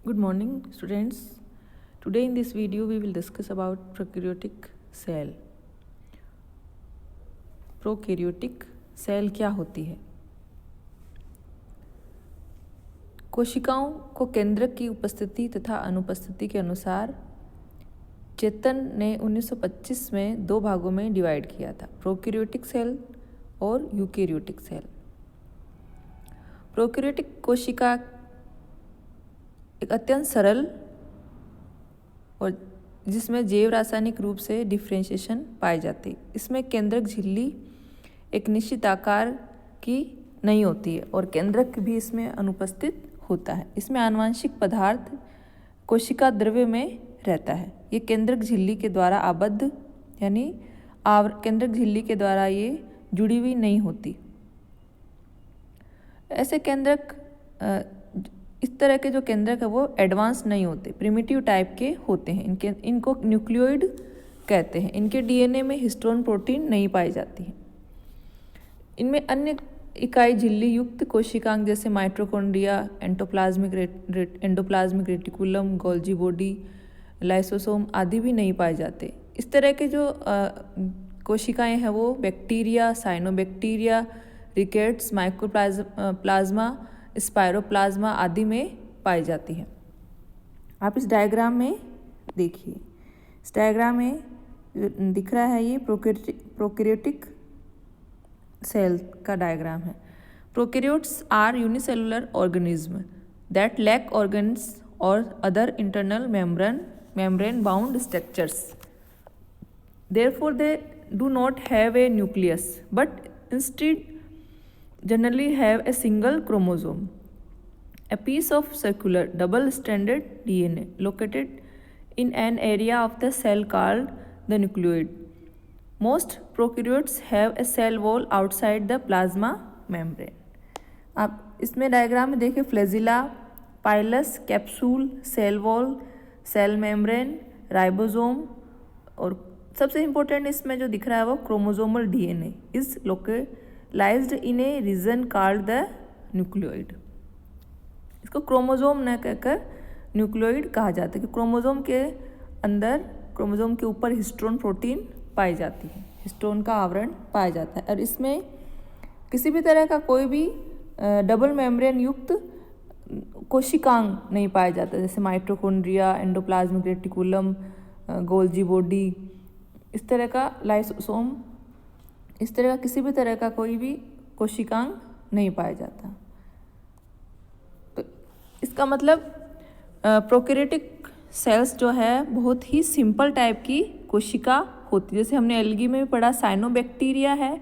Good morning, students. Today in this video we will discuss about prokaryotic cell. Prokaryotic cell क्या होती है? कोशिकाओं को केंद्रक की उपस्थिति तथा अनुपस्थिति के अनुसार चेतन ने 1925 में दो भागों में डिवाइड किया था, प्रोकैरियोटिक सेल और यूकैरियोटिक सेल। प्रोकैरियोटिक कोशिका एक अत्यंत सरल और जिसमें जैव रासायनिक रूप से डिफ्रेंशिएशन पाई जाती है। इसमें केंद्रक झिल्ली एक निश्चित आकार की नहीं होती है और केंद्रक भी इसमें अनुपस्थित होता है। इसमें आनुवंशिक पदार्थ कोशिका द्रव्य में रहता है। ये केंद्रक झिल्ली के द्वारा आबद्ध यानी केंद्रक झिल्ली के द्वारा ये जुड़ी हुई नहीं होती। ऐसे केंद्रक इस तरह के जो केंद्रक है वो एडवांस नहीं होते, प्रिमिटिव टाइप के होते हैं। इनको न्यूक्लियोइड कहते हैं। इनके डीएनए में हिस्टोन प्रोटीन नहीं पाई जाती है। इनमें अन्य इकाई झिल्ली युक्त कोशिकांग जैसे mitochondria, endoplasmic reticulum, Golgi body, lysosome आदि भी नहीं पाए जाते। इस तरह के जो कोशिकाएं हैं वो बैक्टीरिया, साइनोबैक्टीरिया, रिकेट्स, माइकोप्लाज्मा, स्पायरोप्लाज्मा आदि में पाई जाती है। आप इस डायग्राम में देखिए, इस डायग्राम में दिख रहा है ये प्रोकैरियोटिक सेल का डायग्राम है। Prokaryotes are unicellular organism that lack organs और other internal membrane bound structures. Therefore they do not have a nucleus but instead generally have a single chromosome, a piece of circular double-stranded DNA located in an area of the cell called the nucleoid. Most prokaryotes have a cell wall outside the plasma membrane. आप इसमें diagram में देखें, flagella, pilus, capsule, cell wall, cell membrane, ribosome और सबसे important इसमें जो दिख रहा है वो chromosomal DNA is localised in a region called the nucleoid. इसको क्रोमोसोम न कहकर न्यूक्लियोइड कहा जाता है कि क्रोमोसोम के अंदर, क्रोमोसोम के ऊपर हिस्टोन प्रोटीन पाई जाती है, हिस्टोन का आवरण पाया जाता है और इसमें किसी भी तरह का कोई भी डबल मेम्ब्रेन युक्त कोशिकांग नहीं पाया जाता, जैसे mitochondria, endoplasmic reticulum, Golgi body, इस तरह का लाइसोसोम, इस तरह का किसी भी तरह का कोई भी कोशिकांग नहीं पाया जाता। तो इसका मतलब प्रोकैरियोटिक सेल्स जो है बहुत ही सिंपल टाइप की कोशिका होती है। जैसे हमने एल्गी में भी पढ़ा, साइनोबैक्टीरिया है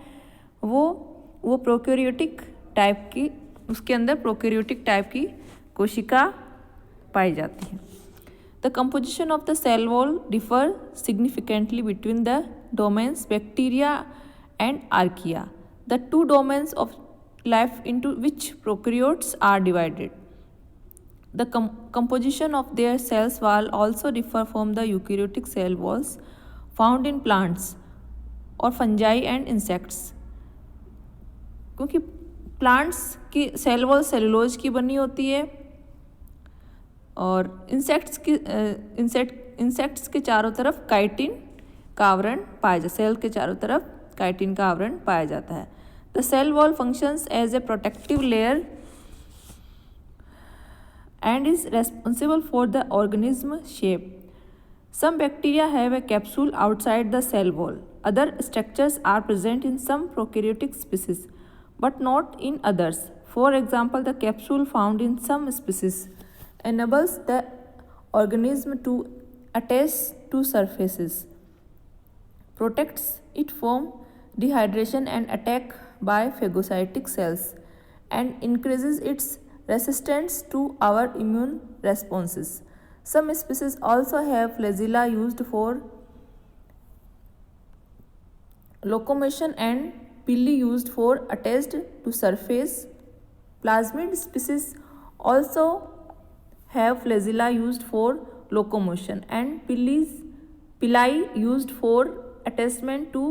वो प्रोकैरियोटिक टाइप की, उसके अंदर प्रोकैरियोटिक टाइप की कोशिका पाई जाती है। The composition of the cell wall differ significantly between the domains bacteria and archaea, the two domains of life into which prokaryotes are divided. The composition of their cells wall also differ from the eukaryotic cell walls found in plants or fungi and insects. क्योंकि plants की cell wall cellulose की बनी होती है और insects के चारों तरफ काइटिन का आवरण पाया जाता है, सेल के चारों तरफ काइटिन का आवरण पाया जाता है. The cell wall functions as a protective layer and is responsible for the organism shape. Some bacteria have a capsule outside the cell wall. Other structures are present in some prokaryotic species, but not in others. For example, the capsule found in some species enables the organism to attach to surfaces, protects it from dehydration and attack by phagocytic cells, and increases its resistance to our immune responses. Some species also have flagella used for locomotion and pili used for attached to surface. Plasmid species also have flagella used for locomotion and pili used for attachment to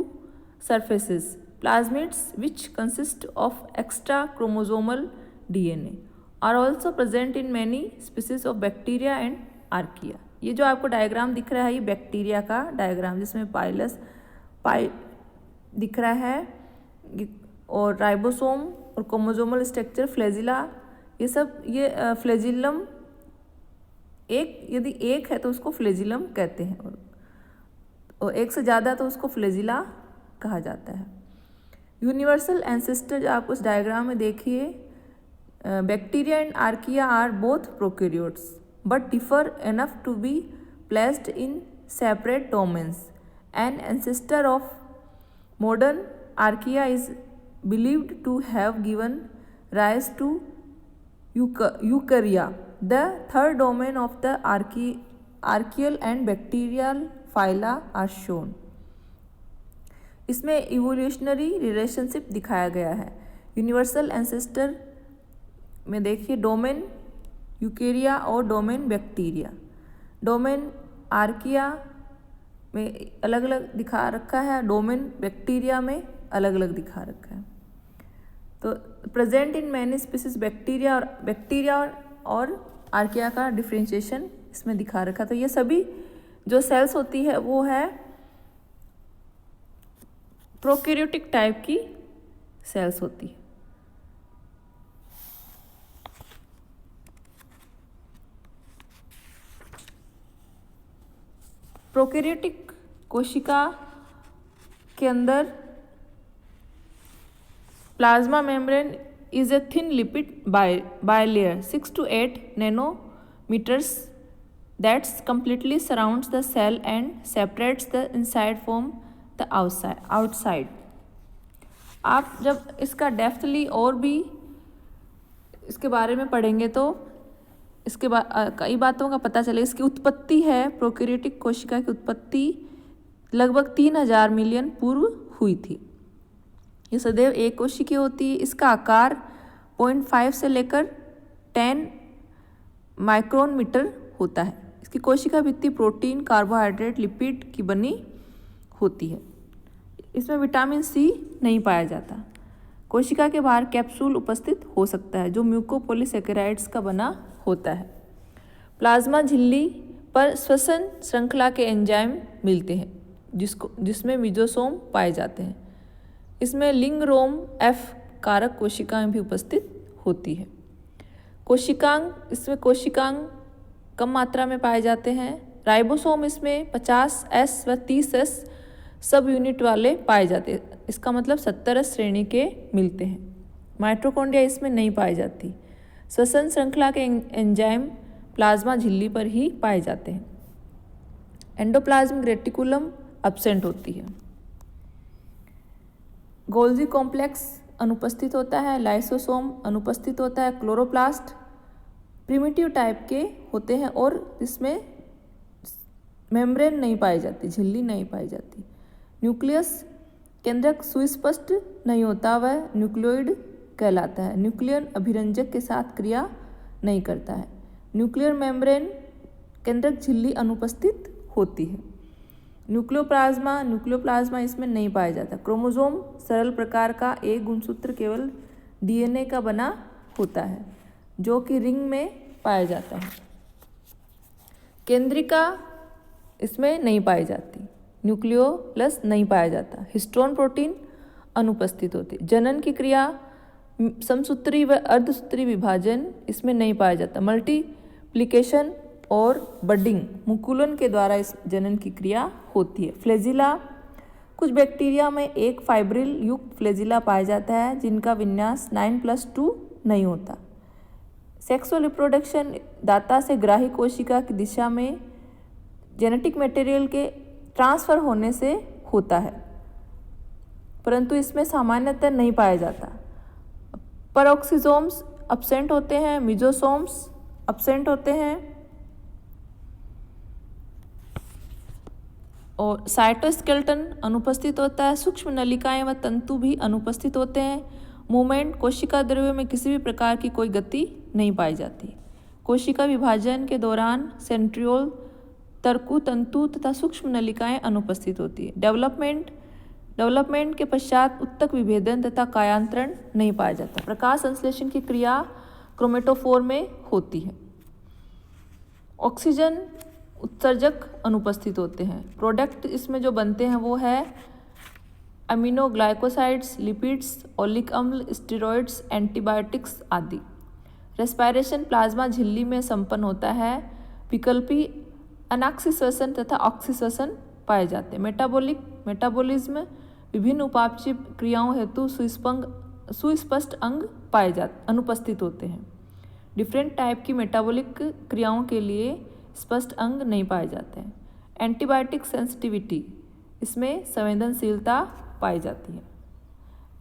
surfaces. Plasmids, which consist of extra chromosomal DNA, are also present in many species of bacteria and archaea. ये जो आपको diagram दिख रहा है ये bacteria का diagram, जिसमें पाई दिख रहा है और राइबोसोम और क्रोमोसोमल स्ट्रक्चर, फ्लैजिला, ये सब, ये फ्लैजिलम यदि एक है तो उसको फ्लैजिलम कहते हैं और एक से ज़्यादा तो उसको फ्लैजिला कहा जाता है। यूनिवर्सल एंसेस्टर जो आप उस डायग्राम में देखिए, bacteria and archaea are both prokaryotes but differ enough to be placed in separate domains. An ancestor of modern archaea is believed to have given rise to eukarya, the third domain of the archaeal and bacterial phyla are shown। इसमें evolutionary relationship दिखाया गया है। Universal ancestor में देखिए domain Eukarya और domain bacteria. Domain archaea में अलग अलग दिखा रखा है, डोमेन बैक्टीरिया में अलग अलग दिखा रखा है। तो present in many species bacteria और आर्किया का डिफ्रेंशिएशन इसमें दिखा रखा। तो ये सभी जो सेल्स होती है वो है प्रोकैरियोटिक टाइप की सेल्स होती है। प्रोकैरियोटिक कोशिका के अंदर plasma membrane is a thin lipid bilayer 6 to 8 nanometers that completely surrounds the cell and separates the inside from the outside। आप जब इसका डेप्थली और भी इसके बारे में पढ़ेंगे तो इसके कई बातों का पता चले। इसकी उत्पत्ति है, प्रोकैरियोटिक कोशिका की उत्पत्ति लगभग 3000 मिलियन पूर्व हुई थी। ये सदैव एक कोशिकीय होती है। इसका आकार 0.5 से लेकर 10 माइक्रोन मीटर होता है। इसकी कोशिका भित्ति प्रोटीन, कार्बोहाइड्रेट, लिपिड की बनी होती है। इसमें विटामिन सी नहीं पाया जाता। कोशिका के बाहर कैप्सूल उपस्थित हो सकता है जो म्यूकोपॉलीसैकेराइड्स का बना होता है। प्लाज्मा झिल्ली पर श्वसन श्रृंखला के एंजाइम मिलते हैं जिसमें मिजोसोम पाए जाते हैं। इसमें लिंग-रोम एफ कारक कोशिकाएं भी उपस्थित होती है। इसमें कोशिकांग कम मात्रा में पाए जाते हैं। राइबोसोम इसमें 50S व 30S सब यूनिट वाले पाए जाते हैं। इसका मतलब 70S श्रेणी के मिलते हैं। माइटोकॉन्ड्रिया इसमें नहीं पाई जाती। श्वसन श्रृंखला के एंजाइम प्लाज्मा झिल्ली पर ही पाए जाते हैं। एंडोप्लाज्मिक रेटिकुलम एब्सेंट होती है। गोल्जी कॉम्प्लेक्स अनुपस्थित होता है। लाइसोसोम अनुपस्थित होता है। क्लोरोप्लास्ट प्रिमिटिव टाइप के होते हैं और इसमें मेम्ब्रेन नहीं पाई जाती, झिल्ली नहीं पाई जाती। न्यूक्लियस केंद्रक सुस्पष्ट नहीं होता, वह न्यूक्लियोइड कहलाता है। न्यूक्लियर अभिरंजक के साथ क्रिया नहीं करता है। न्यूक्लियर मेम्ब्रेन केंद्रक झिल्ली अनुपस्थित होती है। न्यूक्लियोप्लाज्मा इसमें नहीं पाया जाता। क्रोमोसोम सरल प्रकार का एक गुणसूत्र केवल डीएनए का बना होता है जो कि रिंग में पाया जाता है। केंद्रिका इसमें नहीं पाई जाती। न्यूक्लियोलस नहीं पाया जाता। हिस्टोन प्रोटीन अनुपस्थित होती। जनन की क्रिया, समसूत्री व अर्धसूत्री विभाजन इसमें नहीं पाया जाता। मल्टीप्लिकेशन और बडिंग मुकुलन के द्वारा इस जनन की क्रिया होती है। फ्लैजिला, कुछ बैक्टीरिया में एक फाइब्रिल युक्त फ्लैजिला पाया जाता है जिनका विन्यास 9+2 नहीं होता। सेक्सुअल रिप्रोडक्शन दाता से ग्राही कोशिका की दिशा में जेनेटिक मटेरियल के ट्रांसफर होने से होता है परंतु इसमें सामान्यतः नहीं पाया जाता। पैरोक्सिसोम्स एब्सेंट होते हैं। मिजोसोम्स एब्सेंट होते हैं और साइटोस्केलेटन अनुपस्थित होता है। सूक्ष्म नलिकाएं व तंतु भी अनुपस्थित होते हैं। मूवमेंट, कोशिका द्रव्य में किसी भी प्रकार की कोई गति नहीं पाई जाती। कोशिका विभाजन के दौरान सेंट्रियोल, तरकु तंतु तथा सूक्ष्म नलिकाएं अनुपस्थित होती है। डेवलपमेंट के पश्चात उत्तक विभेदन तथा कायांतरण नहीं पाया जाता। प्रकाश संश्लेषण की क्रिया क्रोमेटोफोर में होती है। ऑक्सीजन उत्सर्जक अनुपस्थित होते हैं। प्रोडक्ट इसमें जो बनते हैं वो है अमीनोग्लाइकोसाइड्स, लिपिड्स, ओलिक अम्ल, स्टेरॉइड्स, एंटीबायोटिक्स आदि। रेस्पायरेशन प्लाज्मा झिल्ली में संपन्न होता है। विकल्पी अनाक्सीश्वसन तथा ऑक्सीश्वसन पाए जाते हैं। मेटाबॉलिज्म विभिन्न उपापचय क्रियाओं हेतु सुस्पष्ट अंग पाए जाते अनुपस्थित होते हैं। डिफरेंट टाइप की मेटाबॉलिक क्रियाओं के लिए स्पष्ट अंग नहीं पाए जाते हैं। एंटीबायोटिक सेंसिटिविटी, इसमें संवेदनशीलता पाई जाती है।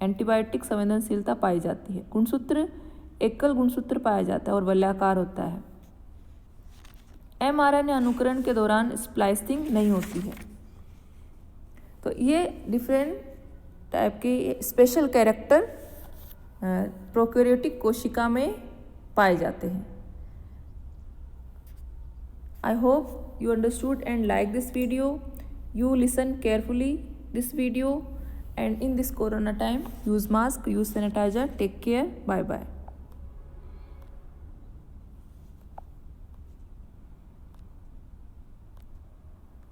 एंटीबायोटिक संवेदनशीलता पाई जाती है। गुणसूत्र एकल गुणसूत्र पाया जाता है और वलयाकार होता है। mRNA अनुकरण के दौरान स्प्लाइसिंग नहीं होती है। तो ये डिफरेंट टाइप के स्पेशल कैरेक्टर प्रोकैरियोटिक कोशिका में पाए जाते हैं। I hope you understood and like this video. You listen carefully this video, and in this corona time use mask, use sanitizer, take care, bye bye.